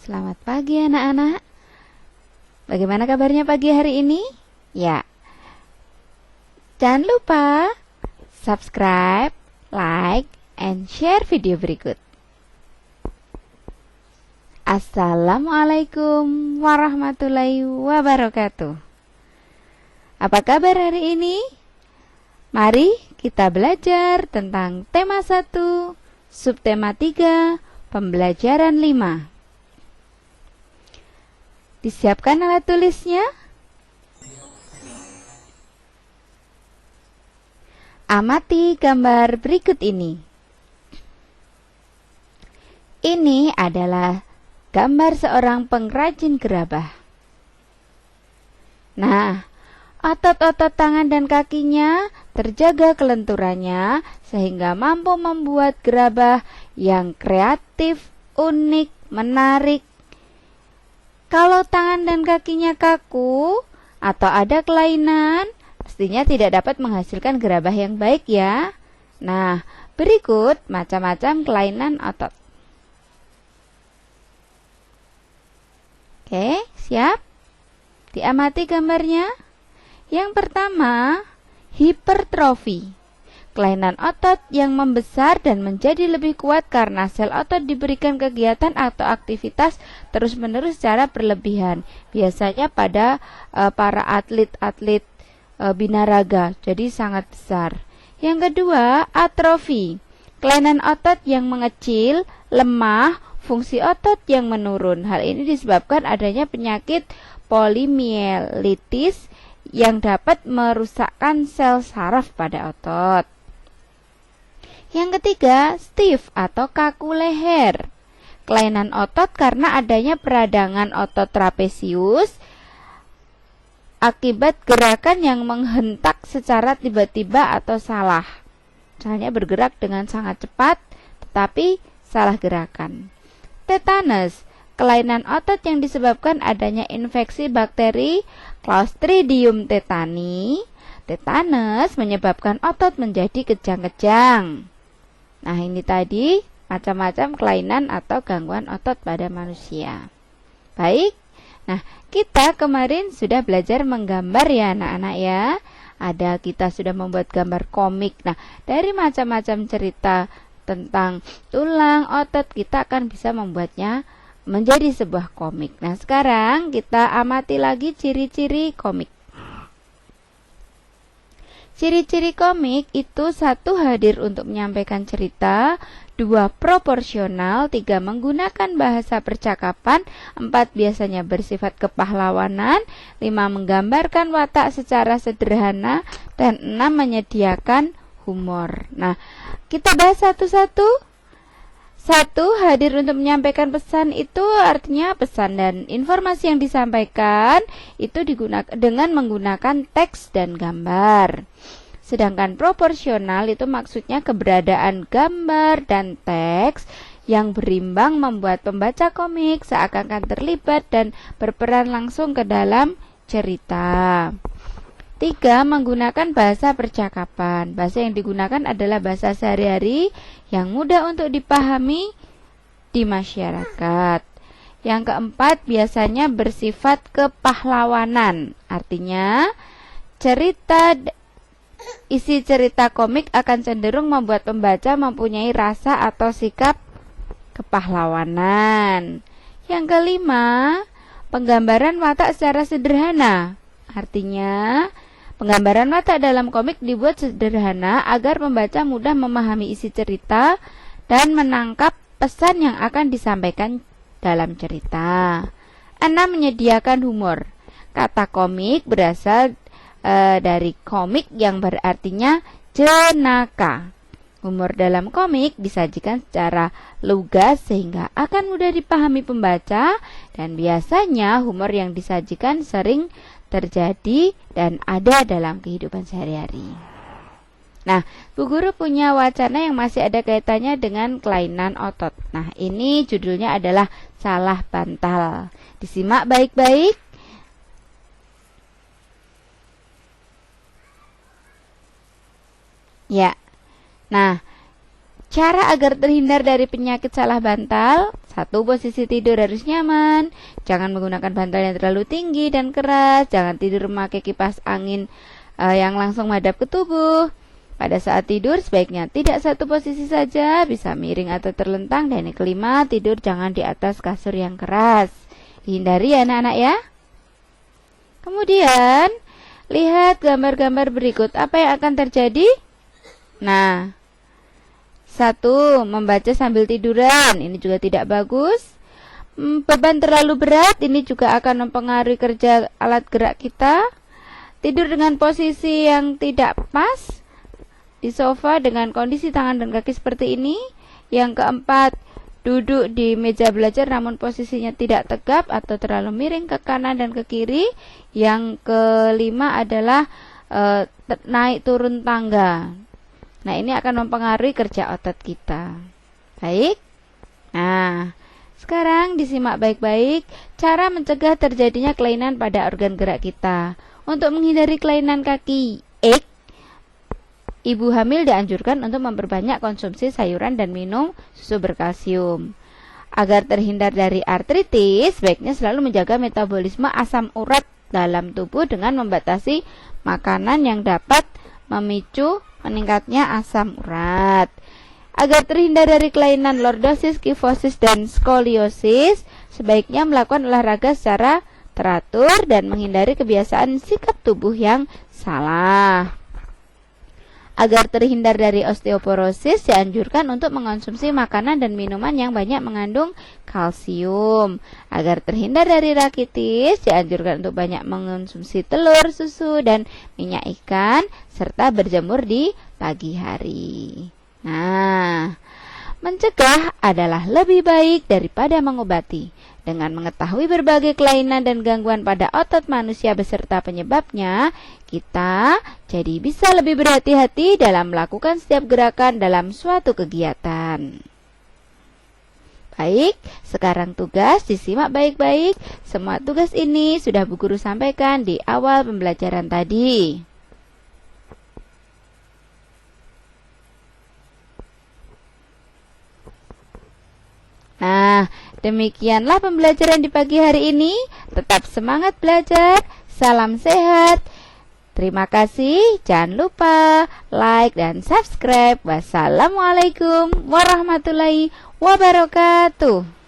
Selamat pagi anak-anak. Bagaimana kabarnya pagi hari ini? Ya, jangan lupa subscribe, like, and share video berikut. Assalamualaikum warahmatullahi wabarakatuh. Apa kabar hari ini? Mari kita belajar tentang tema 1, subtema 3, pembelajaran 5. Disiapkan alat tulisnya? Amati gambar berikut ini. Ini adalah gambar seorang pengrajin gerabah. Nah, otot-otot tangan dan kakinya terjaga kelenturannya sehingga mampu membuat gerabah yang kreatif, unik, menarik. Kalau tangan dan kakinya kaku atau ada kelainan, pastinya tidak dapat menghasilkan gerabah yang baik ya. Nah, berikut macam-macam kelainan otot. Oke, siap? Diamati gambarnya. Yang pertama, hipertrofi. Kelainan otot yang membesar dan menjadi lebih kuat karena sel otot diberikan kegiatan atau aktivitas terus-menerus secara berlebihan. Biasanya pada para atlet-atlet binaraga, jadi sangat besar. Yang kedua, atrofi. Kelainan otot yang mengecil, lemah, fungsi otot yang menurun. Hal ini disebabkan adanya penyakit polimielitis yang dapat merusakkan sel saraf pada otot. Yang ketiga, stiff atau kaku leher. Kelainan otot karena adanya peradangan otot trapesius akibat gerakan yang menghentak secara tiba-tiba atau salah. Misalnya bergerak dengan sangat cepat tetapi salah gerakan. Tetanus, kelainan otot yang disebabkan adanya infeksi bakteri Clostridium tetani. Tetanus menyebabkan otot menjadi kejang-kejang. Nah, ini tadi macam-macam kelainan atau gangguan otot pada manusia. Baik, nah kita kemarin sudah belajar menggambar ya anak-anak ya. Kita sudah membuat gambar komik. Nah, dari macam-macam cerita tentang tulang, otot, kita akan bisa membuatnya menjadi sebuah komik. Nah, sekarang kita amati lagi ciri-ciri komik. Ciri-ciri komik itu 1 hadir untuk menyampaikan cerita, 2 proporsional, 3 menggunakan bahasa percakapan, 4 biasanya bersifat kepahlawanan, 5 menggambarkan watak secara sederhana, dan 6 menyediakan humor. Nah, kita bahas satu-satu. 1 hadir untuk menyampaikan pesan itu artinya pesan dan informasi yang disampaikan itu digunakan dengan menggunakan teks dan gambar. Sedangkan proporsional itu maksudnya keberadaan gambar dan teks yang berimbang membuat pembaca komik seakan-akan terlibat dan berperan langsung ke dalam cerita. 3. Menggunakan bahasa percakapan. Bahasa yang digunakan adalah bahasa sehari-hari yang mudah untuk dipahami di masyarakat. Yang keempat, biasanya bersifat kepahlawanan. Artinya, isi cerita komik akan cenderung membuat pembaca mempunyai rasa atau sikap kepahlawanan. Yang kelima, penggambaran watak secara sederhana. Artinya, penggambaran watak dalam komik dibuat sederhana agar pembaca mudah memahami isi cerita dan menangkap pesan yang akan disampaikan dalam cerita. 6. Menyediakan humor. Kata komik berasal dari komik yang berartinya jenaka. Humor dalam komik disajikan secara lugas sehingga akan mudah dipahami pembaca, dan biasanya humor yang disajikan sering terjadi dan ada dalam kehidupan sehari-hari. Nah, Bu Guru punya wacana yang masih ada kaitannya dengan kelainan otot. Nah, ini judulnya adalah salah bantal. Disimak baik-baik. Ya. Nah, Cara agar terhindar dari penyakit salah bantal: 1. Posisi tidur harus nyaman. Jangan menggunakan bantal yang terlalu tinggi dan keras. Jangan tidur memakai kipas angin yang langsung menghadap ke tubuh. Pada saat tidur sebaiknya tidak satu posisi saja, bisa miring atau terlentang. Dan yang kelima, tidur jangan di atas kasur yang keras. Hindari ya anak-anak ya. Kemudian, lihat gambar-gambar berikut. Apa yang akan terjadi? Nah, 1. Membaca sambil tiduran. Ini juga tidak bagus. Beban terlalu berat. Ini juga akan mempengaruhi kerja alat gerak kita. Tidur dengan posisi yang tidak pas di sofa dengan kondisi tangan dan kaki seperti ini. Yang keempat, duduk di meja belajar namun posisinya tidak tegap atau terlalu miring ke kanan dan ke kiri. Yang kelima adalah naik turun tangga. Nah, ini akan mempengaruhi kerja otot kita. Baik. Nah, sekarang disimak baik-baik cara mencegah terjadinya kelainan pada organ gerak kita. Untuk menghindari kelainan kaki, ibu hamil dianjurkan untuk memperbanyak konsumsi sayuran dan minum susu berkalsium. Agar terhindar dari artritis, sebaiknya selalu menjaga metabolisme asam urat dalam tubuh dengan membatasi makanan yang dapat memicu meningkatnya asam urat. Agar terhindar dari kelainan lordosis, kifosis, dan skoliosis, sebaiknya melakukan olahraga secara teratur dan menghindari kebiasaan sikap tubuh yang salah. Agar terhindar dari osteoporosis, dianjurkan untuk mengonsumsi makanan dan minuman yang banyak mengandung kalsium. Agar terhindar dari rakitis, dianjurkan untuk banyak mengonsumsi telur, susu, dan minyak ikan, serta berjemur di pagi hari. Nah, mencegah adalah lebih baik daripada mengobati. Dengan mengetahui berbagai kelainan dan gangguan pada otot manusia beserta penyebabnya, kita jadi bisa lebih berhati-hati dalam melakukan setiap gerakan dalam suatu kegiatan. Baik, sekarang tugas disimak baik-baik. Semua tugas ini sudah Bu Guru sampaikan di awal pembelajaran tadi. Nah, demikianlah pembelajaran di pagi hari ini. Tetap semangat belajar. Salam sehat. Terima kasih. Jangan lupa like dan subscribe. Wassalamualaikum warahmatullahi wabarakatuh.